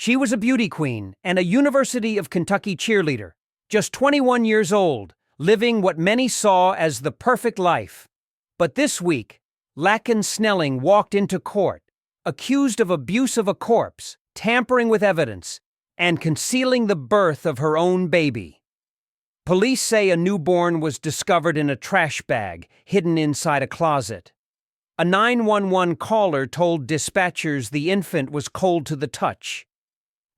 She was a beauty queen and a University of Kentucky cheerleader, just 21 years old, living what many saw as the perfect life. But this week, Laken Snelling walked into court, accused of abuse of a corpse, tampering with evidence, and concealing the birth of her own baby. Police say a newborn was discovered in a trash bag hidden inside a closet. A 911 caller told dispatchers the infant was cold to the touch,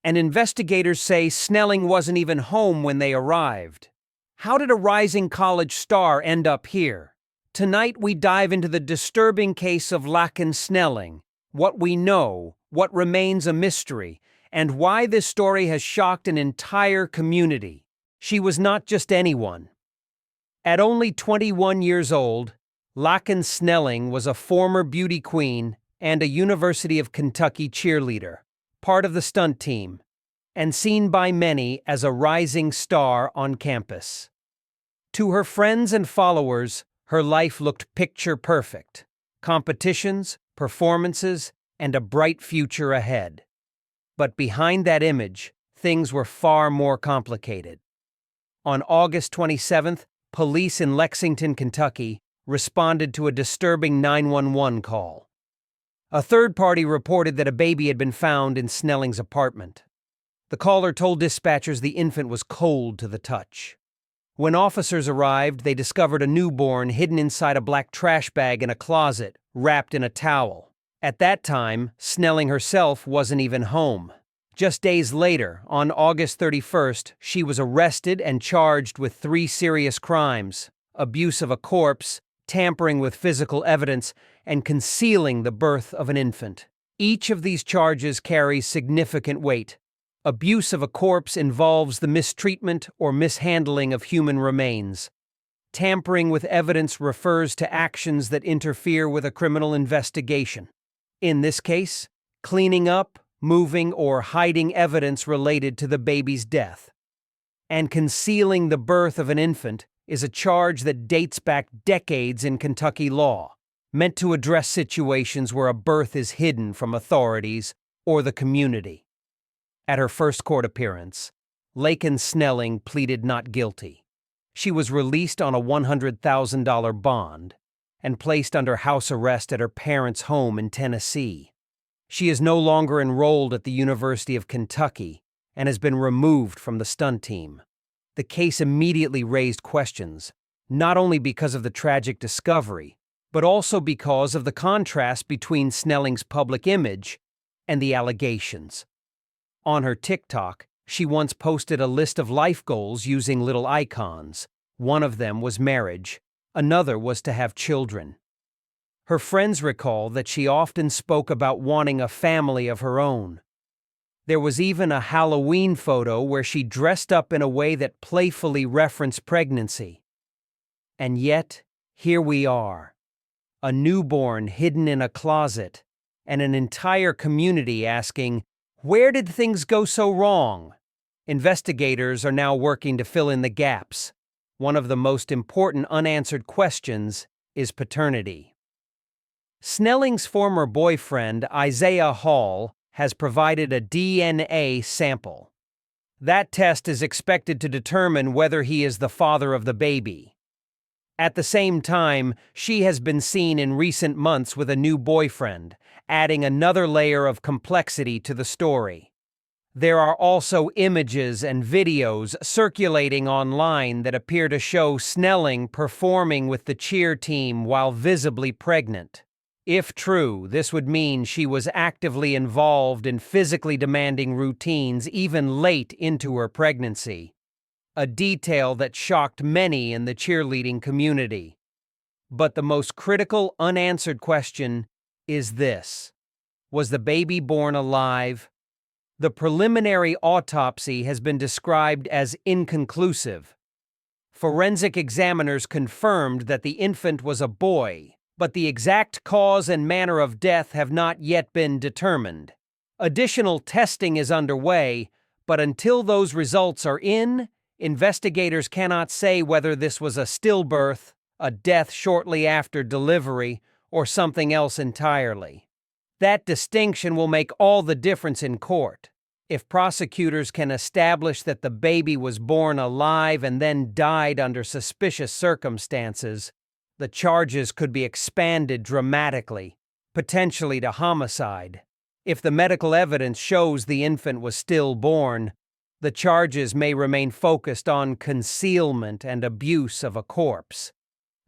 and investigators say Snelling wasn't even home when they arrived. How did a rising college star end up here? Tonight we dive into the disturbing case of Laken Snelling, what we know, what remains a mystery, and why this story has shocked an entire community. She was not just anyone. At only 21 years old, Laken Snelling was a former beauty queen and a University of Kentucky cheerleader, part of the stunt team, and seen by many as a rising star on campus. To her friends and followers, her life looked picture perfect: competitions, performances, and a bright future ahead. But behind that image, things were far more complicated. On August 27th, police in Lexington, Kentucky, responded to a disturbing 911 call. A third party reported that a baby had been found in Snelling's apartment. The caller told dispatchers the infant was cold to the touch. When officers arrived, they discovered a newborn hidden inside a black trash bag in a closet, wrapped in a towel. At that time, Snelling herself wasn't even home. Just days later, on August 31st, she was arrested and charged with 3 serious crimes: abuse of a corpse, tampering with physical evidence, and concealing the birth of an infant. Each of these charges carries significant weight. Abuse of a corpse involves the mistreatment or mishandling of human remains. Tampering with evidence refers to actions that interfere with a criminal investigation. In this case, cleaning up, moving, or hiding evidence related to the baby's death. And concealing the birth of an infant is a charge that dates back decades in Kentucky law, meant to address situations where a birth is hidden from authorities or the community. At her first court appearance, Laken Snelling pleaded not guilty. She was released on a $100,000 bond and placed under house arrest at her parents' home in Tennessee. She is no longer enrolled at the University of Kentucky and has been removed from the stunt team. The case immediately raised questions, not only because of the tragic discovery, but also because of the contrast between Snelling's public image and the allegations. On her TikTok, she once posted a list of life goals using little icons. One of them was marriage, another was to have children. Her friends recall that she often spoke about wanting a family of her own. There was even a Halloween photo where she dressed up in a way that playfully referenced pregnancy. And yet, here we are, a newborn hidden in a closet, and an entire community asking, where did things go so wrong? Investigators are now working to fill in the gaps. One of the most important unanswered questions is paternity. Snelling's former boyfriend, Isaiah Hall, has provided a DNA sample. That test is expected to determine whether he is the father of the baby. At the same time, she has been seen in recent months with a new boyfriend, adding another layer of complexity to the story. There are also images and videos circulating online that appear to show Snelling performing with the cheer team while visibly pregnant. If true, this would mean she was actively involved in physically demanding routines even late into her pregnancy, a detail that shocked many in the cheerleading community. But the most critical unanswered question is this: was the baby born alive? The preliminary autopsy has been described as inconclusive. Forensic examiners confirmed that the infant was a boy, but the exact cause and manner of death have not yet been determined. Additional testing is underway, but until those results are in, investigators cannot say whether this was a stillbirth, a death shortly after delivery, or something else entirely. That distinction will make all the difference in court. If prosecutors can establish that the baby was born alive and then died under suspicious circumstances, the charges could be expanded dramatically, potentially to homicide. If the medical evidence shows the infant was stillborn, the charges may remain focused on concealment and abuse of a corpse.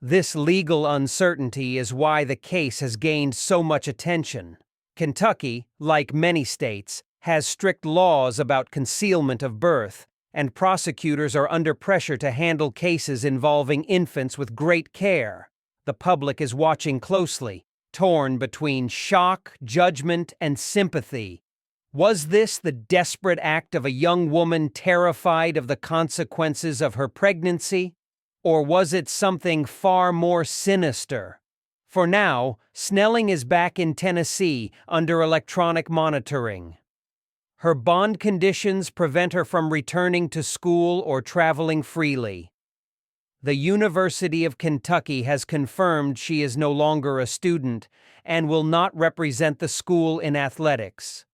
This legal uncertainty is why the case has gained so much attention. Kentucky, like many states, has strict laws about concealment of birth, and prosecutors are under pressure to handle cases involving infants with great care. The public is watching closely, torn between shock, judgment, and sympathy. Was this the desperate act of a young woman terrified of the consequences of her pregnancy? Or was it something far more sinister? For now, Snelling is back in Tennessee under electronic monitoring. Her bond conditions prevent her from returning to school or traveling freely. The University of Kentucky has confirmed she is no longer a student and will not represent the school in athletics.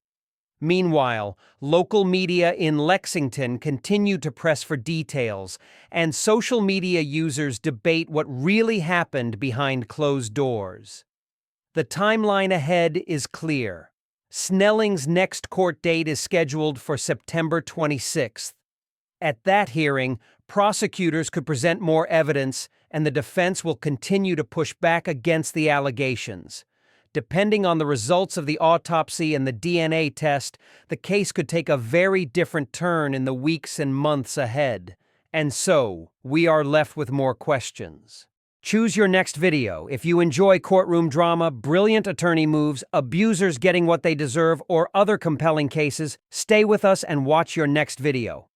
Meanwhile, local media in Lexington continue to press for details, and social media users debate what really happened behind closed doors. The timeline ahead is clear. Snelling's next court date is scheduled for September 26th. At that hearing, prosecutors could present more evidence, and the defense will continue to push back against the allegations. Depending on the results of the autopsy and the DNA test, the case could take a very different turn in the weeks and months ahead. And so, we are left with more questions. Choose your next video. If you enjoy courtroom drama, brilliant attorney moves, abusers getting what they deserve, or other compelling cases, stay with us and watch your next video.